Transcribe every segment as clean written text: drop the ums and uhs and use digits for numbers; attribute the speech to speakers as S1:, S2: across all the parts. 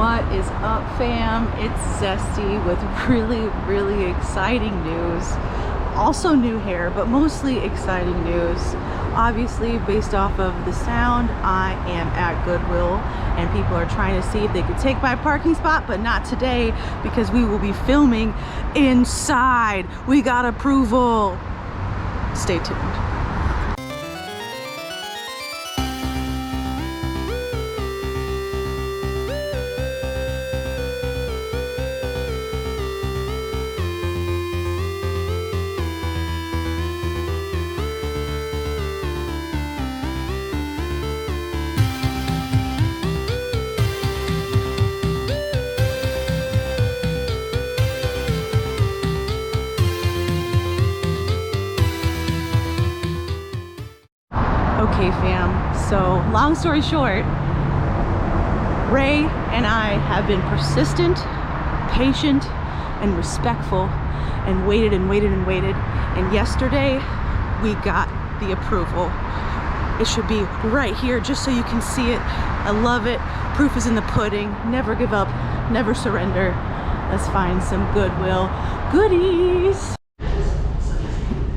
S1: What is up, fam? It's Zesty with really exciting news. Also new hair, but mostly exciting news. Obviously, based off of the sound, I am at Goodwill and people are trying to see if they could take my parking spot, but not today because we will be filming inside. We got approval. Stay tuned. Okay, fam, so long story short, Ray and I have been persistent, patient, and respectful, and waited and waited and waited, and yesterday we got the approval. It should be right here just so you can see it. I love it. Proof is in the pudding. Never give up, never surrender. Let's find some Goodwill goodies.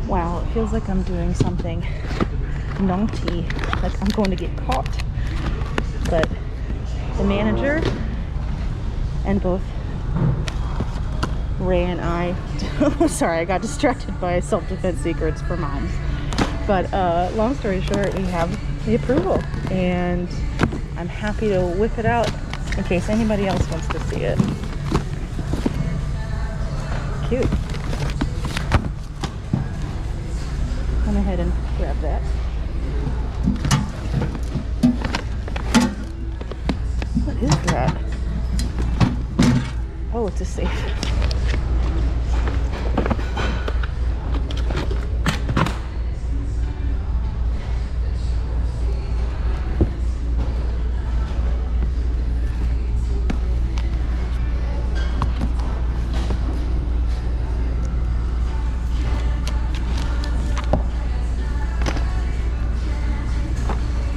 S1: Wow, it feels like I'm doing something naughty, like I'm going to get caught, but the manager and both Ray and I sorry, I got distracted by self-defense secrets for moms, but long story short, we have the approval and I'm happy to whip it out in case anybody else wants to see it. Cute. Come ahead and grab that. What is that? Oh, it's a safe.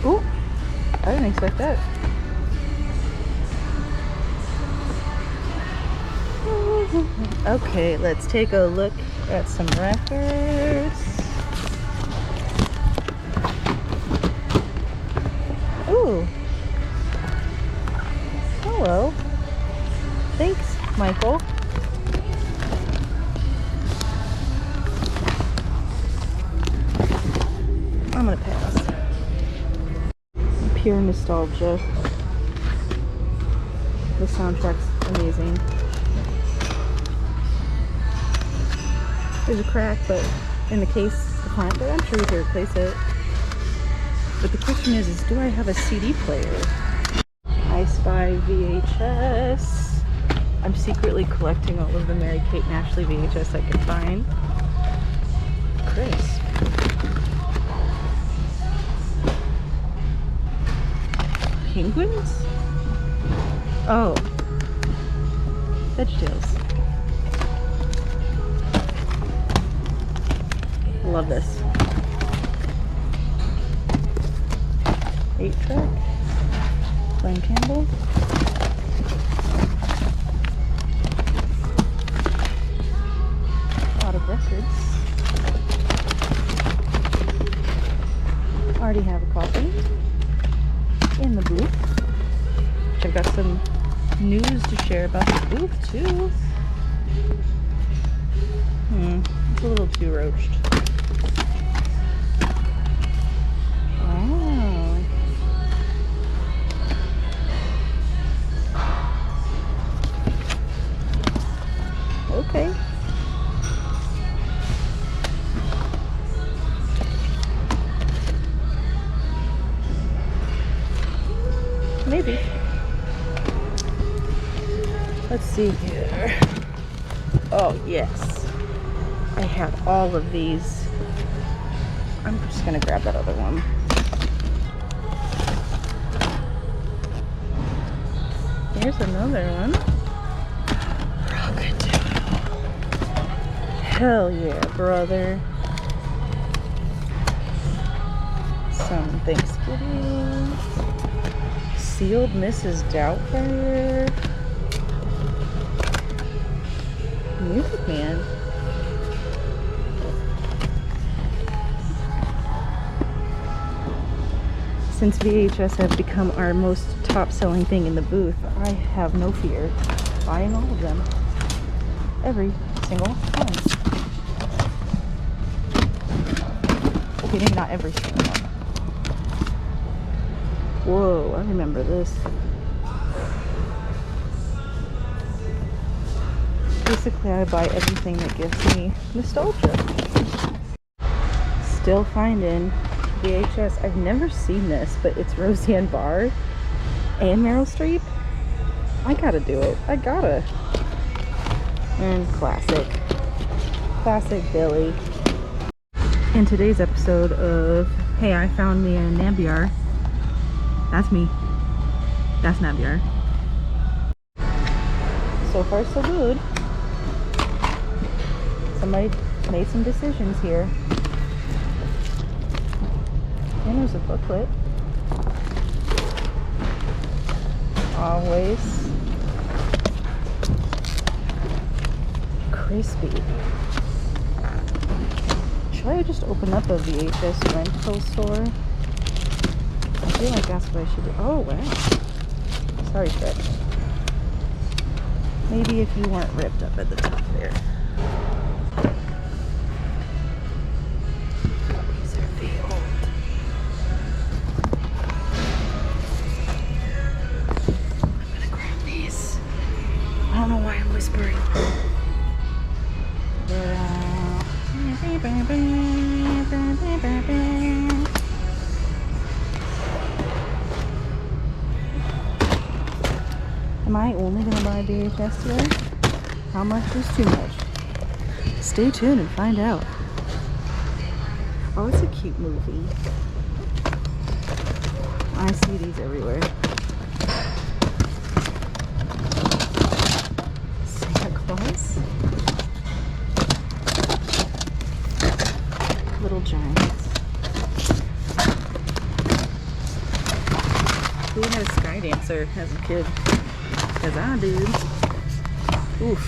S1: Oh, I didn't expect that. Okay, let's take a look at some records. Ooh. Hello. Thanks, Michael. I'm gonna pass. Pure nostalgia. The soundtrack's amazing. There's a crack, but in the case, the plant, but I'm sure we can replace it. But the question is do I have a CD player? I Spy VHS. I'm secretly collecting all of the Mary-Kate and Ashley VHS I can find. Crisp. Penguins? Oh. VeggieTales. Love this. 8-track. Glenn Campbell. A lot of records. Already have a copy in the booth. I've got some news to share about the booth too. It's a little too roached. Okay. Maybe. Let's see here. Oh, yes. I have all of these. I'm just gonna grab that other one. Here's another one. Hell yeah, brother. Some Thanksgiving. Sealed Mrs. Doubtfire. Music Man. Since VHS have become our most top-selling thing in the booth, I have no fear buying all of them every single time. Okay, maybe not every single one. Whoa, I remember this. Basically, I buy everything that gives me nostalgia. Still finding VHS. I've never seen this, but it's Roseanne Barr and Meryl Streep. I gotta do it. I gotta. And classic Billy. In today's episode of Hey, I Found Me a Nabyar. That's me. That's Nabyar. So far, so good. Somebody made some decisions here. And there's a booklet. Always crispy. Should I just open up a VHS rental store? I feel like that's what I should do. Oh, wow. Sorry, Fred. Maybe if you weren't ripped up at the top there. These are the old. I'm gonna grab these. I don't know why I'm whispering. Am I only going to buy VHS today? How much is too much? Stay tuned and find out. Oh, it's a cute movie. I see these everywhere. Santa Claus. Little Giants. Who had a Sky Dancer as a kid? Because I did. Oof.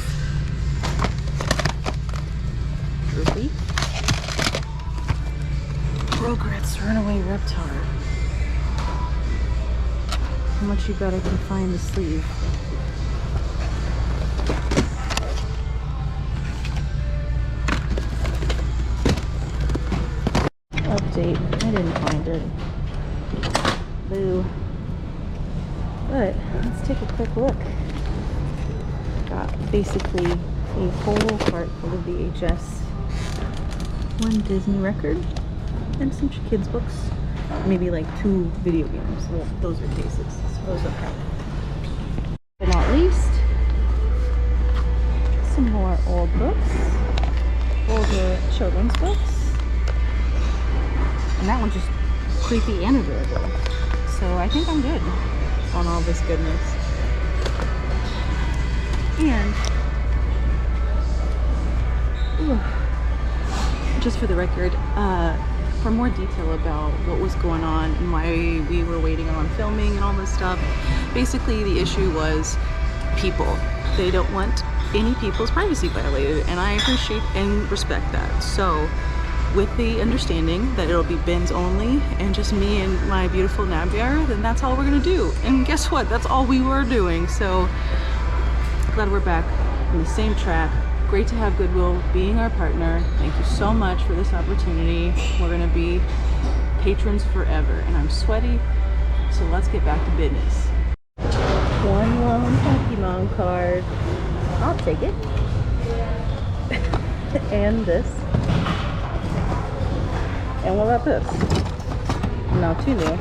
S1: Droopy. Rugrats Runaway Reptar. How much you bet I can find the sleeve? Update. I didn't find it. Boo. But let's take a quick look. Got basically a whole cart full of VHS, one Disney record, and some kids books. Maybe like 2 video games. Well, those are cases, so those don't count. But not least, some more old books, older children's books, and that one's just creepy and adorable. So I think I'm good on all this goodness. And just for the record, for more detail about what was going on and why we were waiting on filming and all this stuff, basically the issue was people. They don't want any people's privacy violated, and I appreciate and respect that. So with the understanding that it'll be bins only and just me and my beautiful Nabyar, then that's all we're gonna do. And guess what? That's all we were doing. So glad we're back on the same track. Great to have Goodwill being our partner. Thank you so much for this opportunity. We're gonna be patrons forever, and I'm sweaty, so let's get back to business. One lone Pokemon card. I'll take it. And this. And what about this? No, 2 new.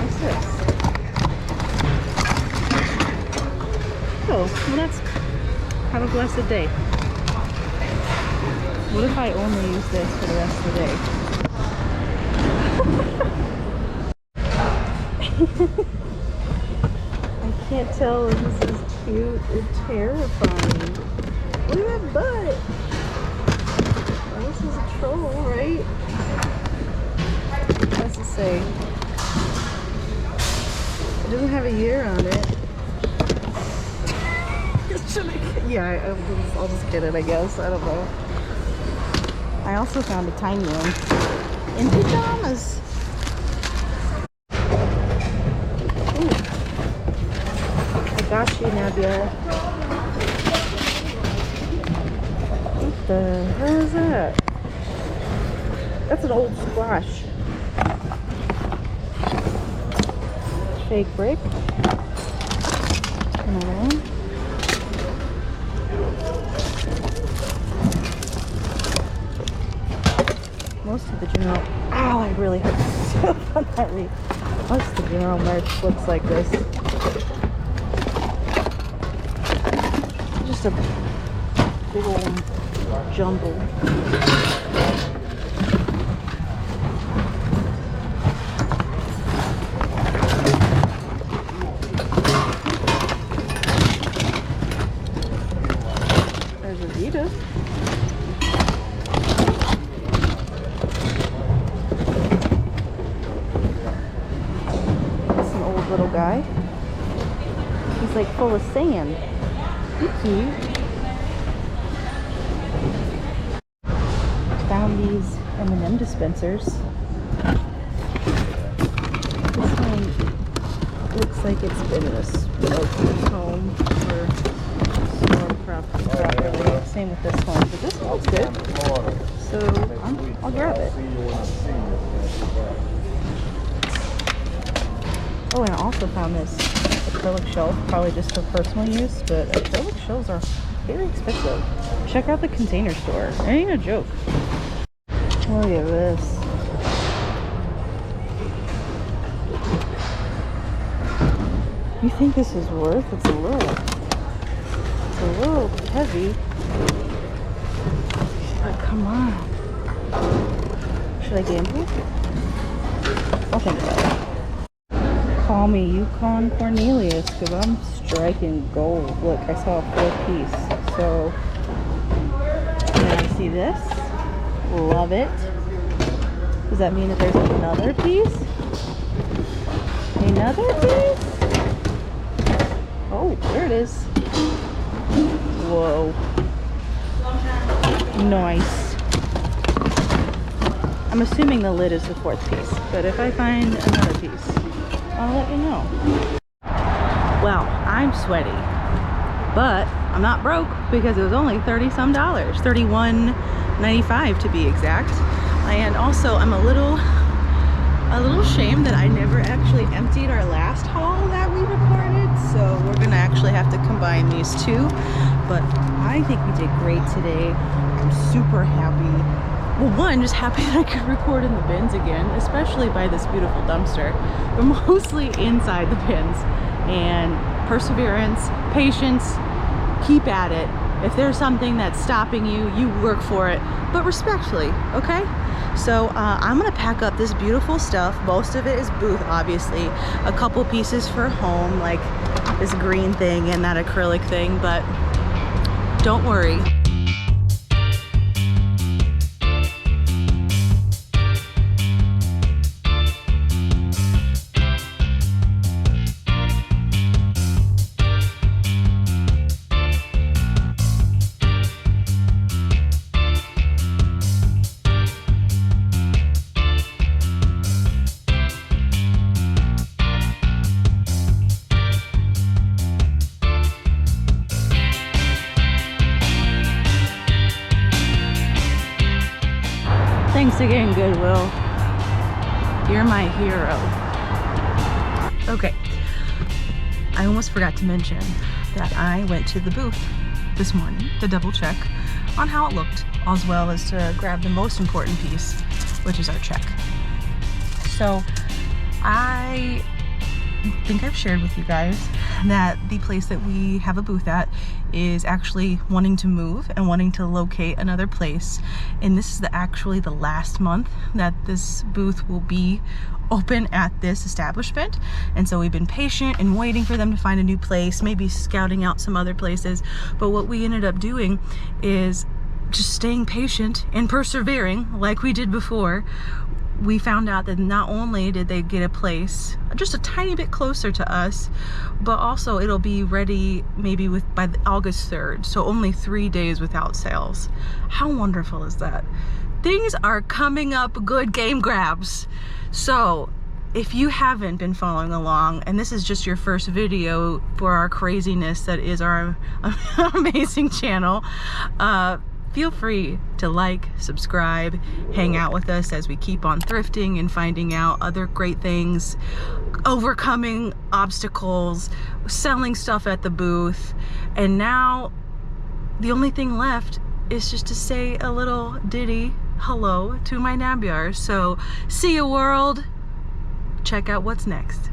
S1: What's this? Oh, well that's... Have a blessed day. What if I only use this for the rest of the day? I can't tell if this is cute or terrifying. Look at that butt! Well, this is a troll, right? What does it say? It doesn't have a year on it. Yeah, I'll just get it, I guess. I don't know. I also found a tiny one in pajamas. Ooh. I got you, Nabyar. What the hell is that? That's an old squash. Fake brick. Another one. Most of the general, ow, I really hurt myself on that read. Most of the general merch looks like this. Just a big old jumble. There's Adidas. Little guy. He's like full of sand. He's cute. Found these M&M dispensers. This one looks like it's been in a smoker's home or stored properly. Same with this one, but this one's good. So I'll grab it. Oh, and I also found this acrylic shelf, probably just for personal use, but acrylic shelves are very expensive. Check out the Container Store. It ain't a joke. Look at this. You think this is worth? It's a little heavy. But come on. Should I gamble? I'll think about it. Call me Yukon Cornelius, because I'm striking gold. Look, I saw a 4th piece. So, and I see this. Love it. Does that mean that there's another piece? Another piece? Oh, there it is. Whoa. Nice. I'm assuming the lid is the 4th piece, but if I find another piece, I'll let you know. Well, I'm sweaty, but I'm not broke because it was only $30-some, $31.95 to be exact. And also, I'm a little ashamed that I never actually emptied our last haul that we recorded, so we're gonna actually have to combine these two. But I think we did great today. I'm super happy. Well, one, just happy that I could record in the bins again, especially by this beautiful dumpster, but mostly inside the bins. And perseverance, patience, keep at it. If there's something that's stopping you, you work for it, but respectfully, okay? So I'm gonna pack up this beautiful stuff. Most of it is booth, obviously. A couple pieces for home, like this green thing and that acrylic thing, but don't worry. Thanks again, Goodwill. You're my hero. Okay, I almost forgot to mention that I went to the booth this morning to double check on how it looked, as well as to grab the most important piece, which is our check. So I think I've shared with you guys that the place that we have a booth at is actually wanting to move and wanting to locate another place, and this is actually the last month that this booth will be open at this establishment. And so we've been patient and waiting for them to find a new place, maybe scouting out some other places. But what we ended up doing is just staying patient and persevering like we did before. we found out that not only did they get a place just a tiny bit closer to us, but also it'll be ready maybe by August 3rd. So only 3 days without sales. How wonderful is that? Things are coming up good, game grabs. So if you haven't been following along, and this is just your first video for our craziness that is our amazing channel, feel free to like, subscribe, hang out with us as we keep on thrifting and finding out other great things, overcoming obstacles, selling stuff at the booth. And now the only thing left is just to say a little ditty hello to my Nabyar. So see you, world. Check out what's next.